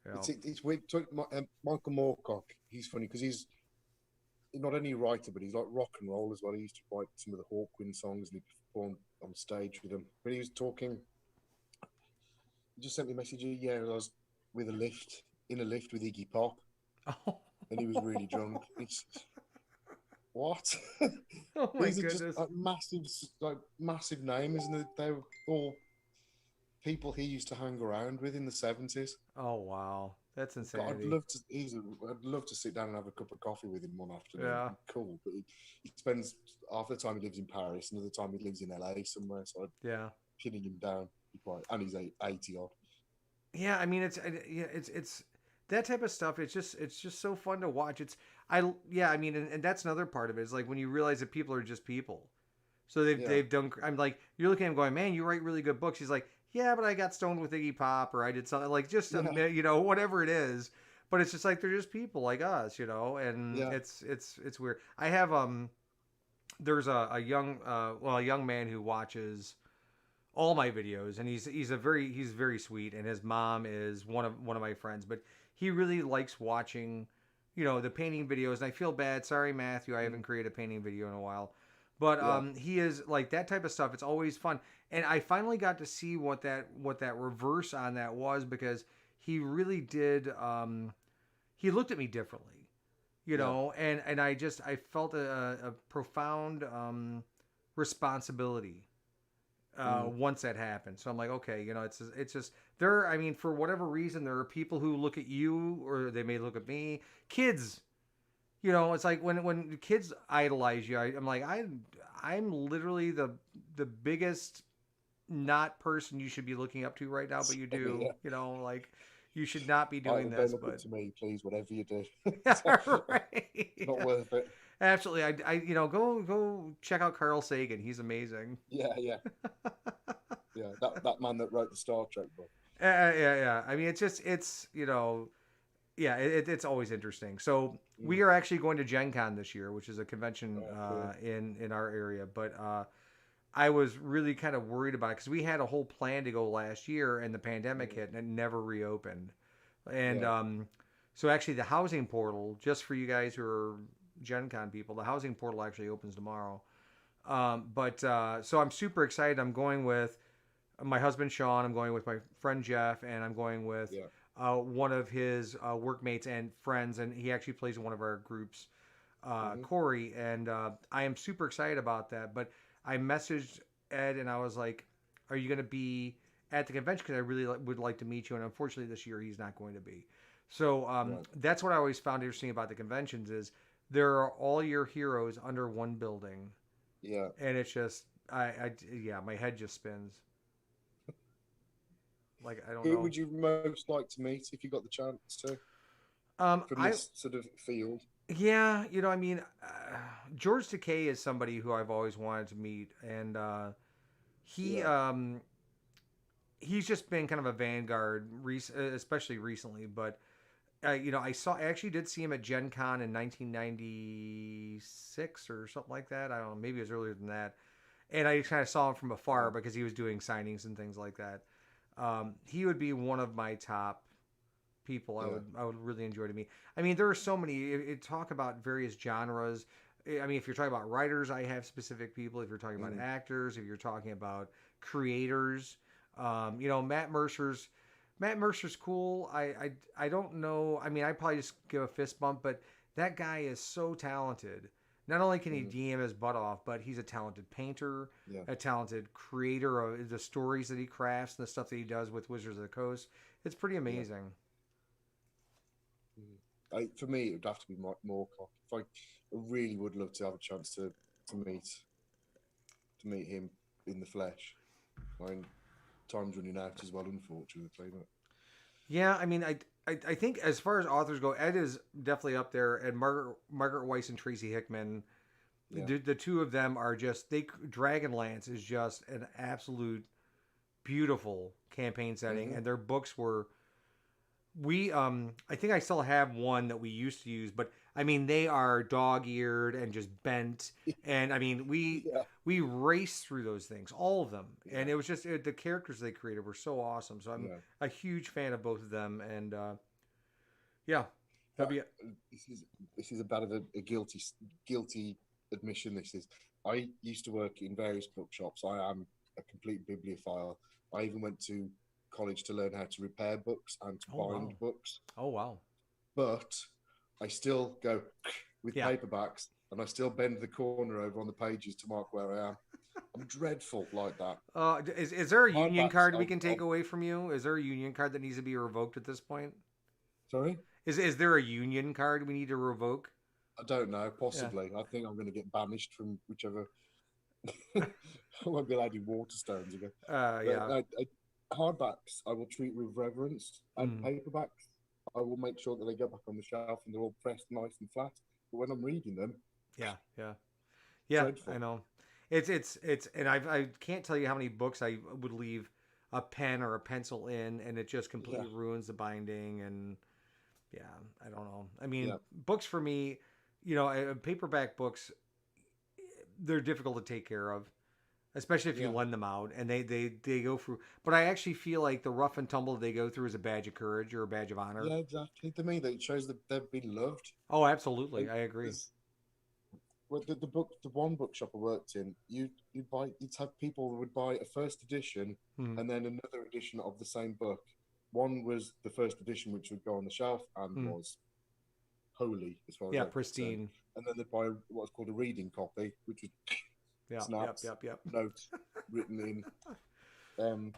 It's weird. Michael Moorcock, he's funny because not only a writer, but he's like rock and roll as well. He used to write some of the Hawkwind songs and he performed on stage with them. When he was talking, he just sent me a message. Yeah, I was in a lift with Iggy Pop, Oh, and he was really drunk. It's what? oh my These are just goodness. massive names, and they're all people he used to hang around with in the 70s. Oh wow, that's God, insanity. I'd love to sit down and have a cup of coffee with him one afternoon. Yeah, It'd be cool, but he spends half the time he lives in Paris, another time he lives in LA somewhere. So I'd yeah, pinning him down. And he's 80 odd. yeah. I mean, it's that type of stuff. It's just so fun to watch. Yeah. I mean, and that's another part of it is like when you realize that people are just people. So Yeah, they've done. I'm like, you're looking at him going, man, you write really good books. He's like, yeah, but I got stoned with Iggy Pop, or I did something like just yeah, whatever it is. But it's just like they're just people like us, and yeah. it's weird. I have there's a young man who watches all my videos, and he's very sweet, and his mom is one of my friends, but he really likes watching, the painting videos, and I feel bad. Sorry, Matthew, I haven't created a painting video in a while. But Yeah. he is like that type of stuff. It's always fun, and I finally got to see what that reverse on that was because he really did. He looked at me differently, Yeah. and I felt a profound responsibility Mm. once that happened. So I'm like, okay, it's just there. I mean, for whatever reason, there are people who look at you, or they may look at me. Kids, it's like when kids idolize you. I'm like, I'm literally the biggest not person you should be looking up to right now, but you do. Yeah. Like you should not be doing Don't this, look up but to me, please. Whatever you do, right. not worth it. Absolutely. Go check out Carl Sagan. He's amazing. Yeah, yeah, yeah. That man that wrote the Star Trek book. Yeah. I mean, yeah, it's always interesting. So we Mm. are actually going to GenCon this year, which is a convention Oh, cool. in our area. But I was really kind of worried about it because we had a whole plan to go last year, and the pandemic Mm. hit, and it never reopened. And Yeah. so actually, the housing portal, just for you guys who are GenCon people, the housing portal actually opens tomorrow. But so I'm super excited. I'm going with my husband Sean. I'm going with my friend Jeff, and I'm going with Yeah. one of his workmates and friends, and he actually plays in one of our groups, Hmm. Corey. And I am super excited about that. But I messaged Ed, and I was like, "Are you going to be at the convention? Because I really would like to meet you." And unfortunately, this year he's not going to be. So Right. that's what I always found interesting about the conventions is there are all your heroes under one building, Yeah. and it's just yeah, my head just spins. Like I don't Who know. would you most like to meet if you got the chance to from I this sort of field? Yeah, I mean, George Takei is somebody who I've always wanted to meet, and he Yeah. he's just been kind of a vanguard, especially recently. But I actually did see him at Gen Con in 1996 or something like that. I don't know, maybe it was earlier than that. And I just kind of saw him from afar Wow. because he was doing signings and things like that. He would be one of my top people Yeah. I would really enjoy to meet. I mean, there are so many. Talk about various genres. I mean, if you're talking about writers, I have specific people. If you're talking about Mm. actors, if you're talking about creators, Matt Mercer's cool. I don't know. I mean, I probably just give a fist bump, but that guy is so talented. Not only can he Mm. DM his butt off, but he's a talented painter, Yeah. a talented creator of the stories that he crafts and the stuff that he does with Wizards of the Coast. It's pretty Yeah. amazing. Mm. For me, it would have to be Moorcock. If I really would love to have a chance to meet him in the flesh. I mean, time's running out as well, unfortunately. But Yeah, I mean, I think as far as authors go, Ed is definitely up there, and Margaret Weiss and Tracy Hickman, yeah. the two of them are just Dragonlance is just an absolute beautiful campaign setting, Hmm. and their books were I think I still have one that we used to use, but I mean they are dog-eared and just bent, and I mean Yeah. we raced through those things, all of them, and Yeah. it was just the characters they created were so awesome. So I'm Yeah. a huge fan of both of them, and yeah. W. This is a bit of a guilty admission. This is. I used to work in various bookshops. I am a complete bibliophile. I even went to college to learn how to repair books and to bind books. Oh wow! But I still go with Yeah. paperbacks, and I still bend the corner over on the pages to mark where I am. I'm dreadful like that. Is there a union Hardbacks, card we can take away from you? Is there a union card that needs to be revoked at this point? Sorry? Is there a union card we need to revoke? I don't know. Possibly. I think I'm going to get banished from whichever. I won't be allowed in Waterstones again. Yeah. Hardbacks, I will treat with reverence, and paperbacks, I will make sure that they go back on the shelf and they're all pressed nice and flat. But when I'm reading them, yeah, dreadful. I know. It's and I can't tell you how many books I would leave a pen or a pencil in, and it just completely ruins the binding. And yeah, I don't know. I mean, books for me, paperback books, they're difficult to take care of, especially if you lend them out, and they go through. But I actually feel like the rough and tumble they go through is a badge of courage or a badge of honor. Yeah, exactly. To me, that shows that they've been loved. Oh, absolutely, I agree. Well, the one bookshop I worked in, you'd have people who would buy a first edition and then another edition of the same book. One was the first edition, which would go on the shelf and was holy as far as pristine. And then they'd buy what's called a reading copy, which was snaps, notes written in.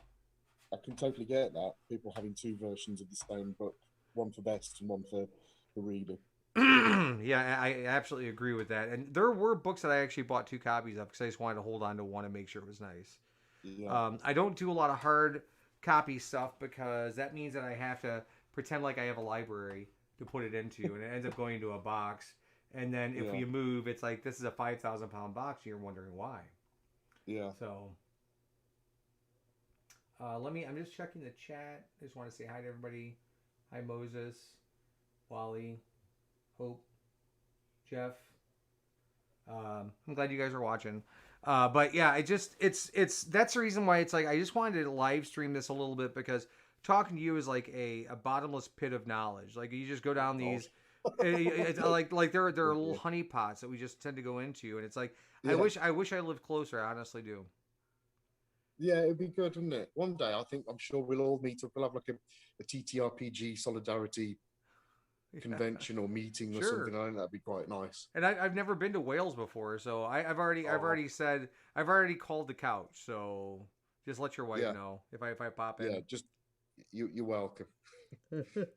I can totally get that. People having two versions of the same book, one for best and one for reading. Yeah, I absolutely agree with that. And there were books that I actually bought 2 copies of because I just wanted to hold on to one and make sure it was nice. Yeah. I don't do a lot of hard copy stuff because that means that I have to pretend like I have a library to put it into, and it ends up going into a box. And then if you move, it's like, this is a 5,000-pound box, and you're wondering why. Yeah. So, I'm just checking the chat. I just want to say hi to everybody. Hi, Moses, Wally, Hope, Jeff. I'm glad you guys are watching. But yeah, that's the reason why it's like, I just wanted to live stream this a little bit because talking to you is like a bottomless pit of knowledge. Like you just go down these, it's like there are little honey pots that we just tend to go into, and it's like I wish I lived closer. I honestly do. Yeah, it'd be good, wouldn't it? One day, I'm sure we'll all meet up. We'll have like a TTRPG Solidarity convention or meeting or something. I think that'd be quite nice. And I've never been to Wales before, so I've already said I've already called the couch. So just let your wife know if I pop in. Yeah, just you're welcome.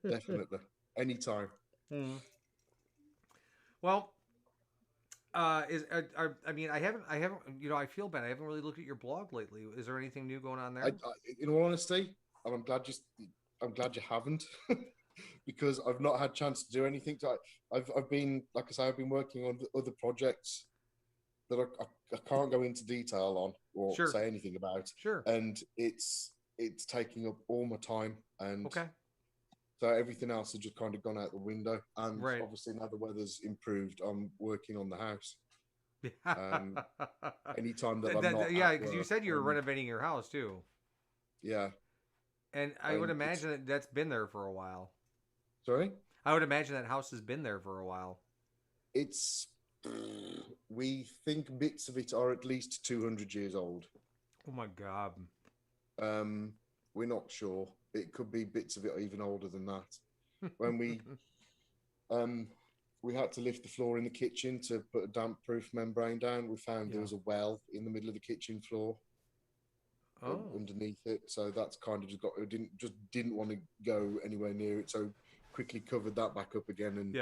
Definitely, anytime. Well, I haven't. I feel bad. I haven't really looked at your blog lately. Is there anything new going on there? In all honesty, I'm glad you haven't. Because I've not had a chance to do anything. I've been, like I say, I've been working on other projects that I can't go into detail on or say anything about. Sure. And it's taking up all my time, and so everything else has just kind of gone out the window. And obviously now the weather's improved, I'm working on the house. Anytime that I'm not, because you said you were renovating your house too. Yeah. And I would imagine that's been there for a while. Sorry? I would imagine that house has been there for a while. We think bits of it are at least 200 years old. Oh my God. We're not sure. It could be bits of it even older than that. When we had to lift the floor in the kitchen to put a damp-proof membrane down, we found there was a well in the middle of the kitchen floor. Underneath it, so that's kind of didn't want to go anywhere near it, so quickly covered that back up again. And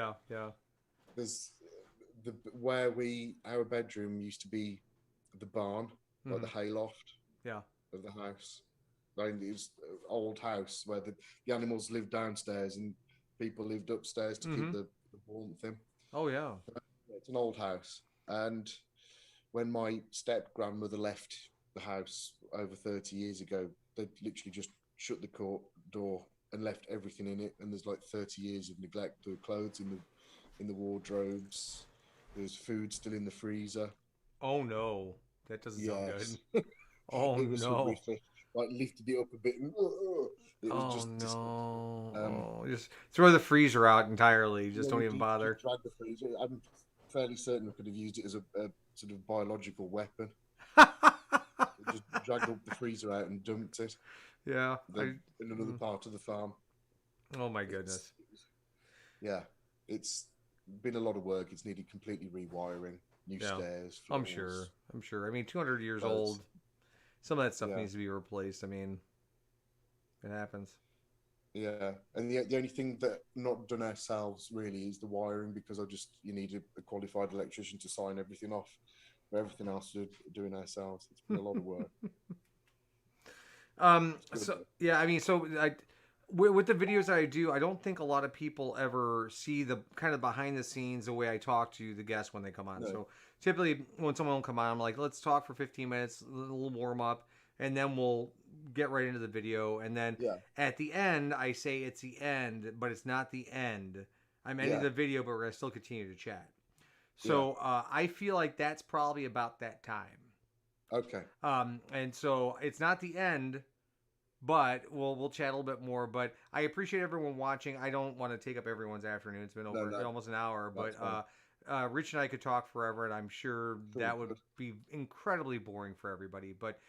there's where our bedroom used to be the barn, like the hayloft of the house. Like it was an old house where the animals lived downstairs and people lived upstairs to keep the warmth in. It's an old house, and when my step grandmother left the house over 30 years ago, they literally just shut the door and left everything in it, and there's like 30 years of neglect. There were clothes in the wardrobes, there's food still in the freezer. Oh no, that doesn't sound good. Oh no. Horrific. like lifted it up a bit. And, it was just no! Just throw the freezer out entirely. Just don't even bother. Drag the freezer. I'm fairly certain I could have used it as a sort of biological weapon. Just dragged up the freezer out and dumped it. Yeah, in another part of the farm. Oh my goodness! It's been a lot of work. It's needed completely rewiring, new stairs. Floors. I'm sure. I mean, 200 years old. Some of that stuff needs to be replaced. I mean, it happens. Yeah, and the only thing that not done ourselves really is the wiring, because you need a qualified electrician to sign everything off. For everything else, we're doing ourselves. It's been a lot of work. With the videos I do, I don't think a lot of people ever see the kind of behind the scenes, the way I talk to the guests when they come on. No. So typically when someone will come on, I'm like, let's talk for 15 minutes, a little warm up, and then we'll get right into the video. And then at the end, I say it's the end, but it's not the end. I'm ending the video, but we're going to still continue to chat. So I feel like that's probably about that time. Okay. And so it's not the end, but we'll chat a little bit more. But I appreciate everyone watching. I don't want to take up everyone's afternoon. It's been over almost an hour. But Rich and I could talk forever, and I'm sure that would be incredibly boring for everybody. But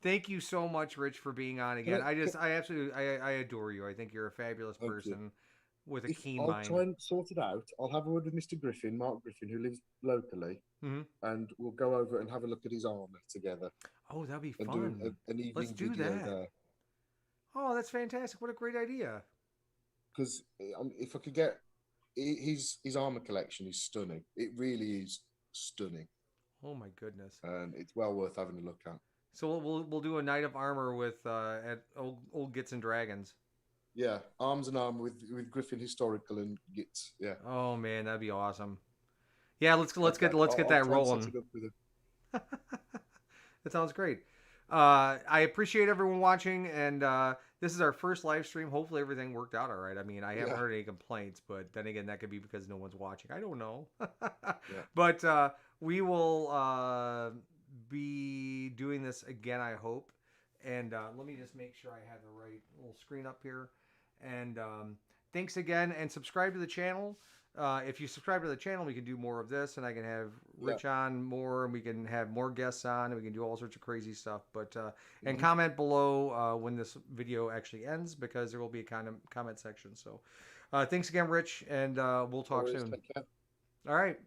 thank you so much, Rich, for being on again. I absolutely adore you. I think you're a fabulous person with a keen mind. I'll try and sort it out. I'll have a word with Mr. Griffin, Mark Griffin, who lives locally, and we'll go over and have a look at his armour together. Oh, that'd be fun. Do an evening Let's do video that. There. Oh, that's fantastic. What a great idea. Because if I could get... His armour collection is stunning. It really is stunning. Oh, my goodness. And it's well worth having a look at. So we'll do a night of armor with at old Gits and Dragons. Yeah, arms and armor with Griffin Historical and Gits. Yeah. Oh man, that'd be awesome. Yeah, let's get that rolling. That sounds great. I appreciate everyone watching, and this is our first live stream. Hopefully everything worked out all right. I mean, I haven't heard any complaints, but then again, that could be because no one's watching. I don't know. But we will be doing this again, I hope. And let me just make sure I have the right little screen up here. And thanks again, and subscribe to the channel. If you subscribe to the channel, we can do more of this, and I can have Rich on more, and we can have more guests on, and we can do all sorts of crazy stuff. But and comment below when this video actually ends, because there will be a comment section. So thanks again, Rich, and we'll talk soon. Take care. All right.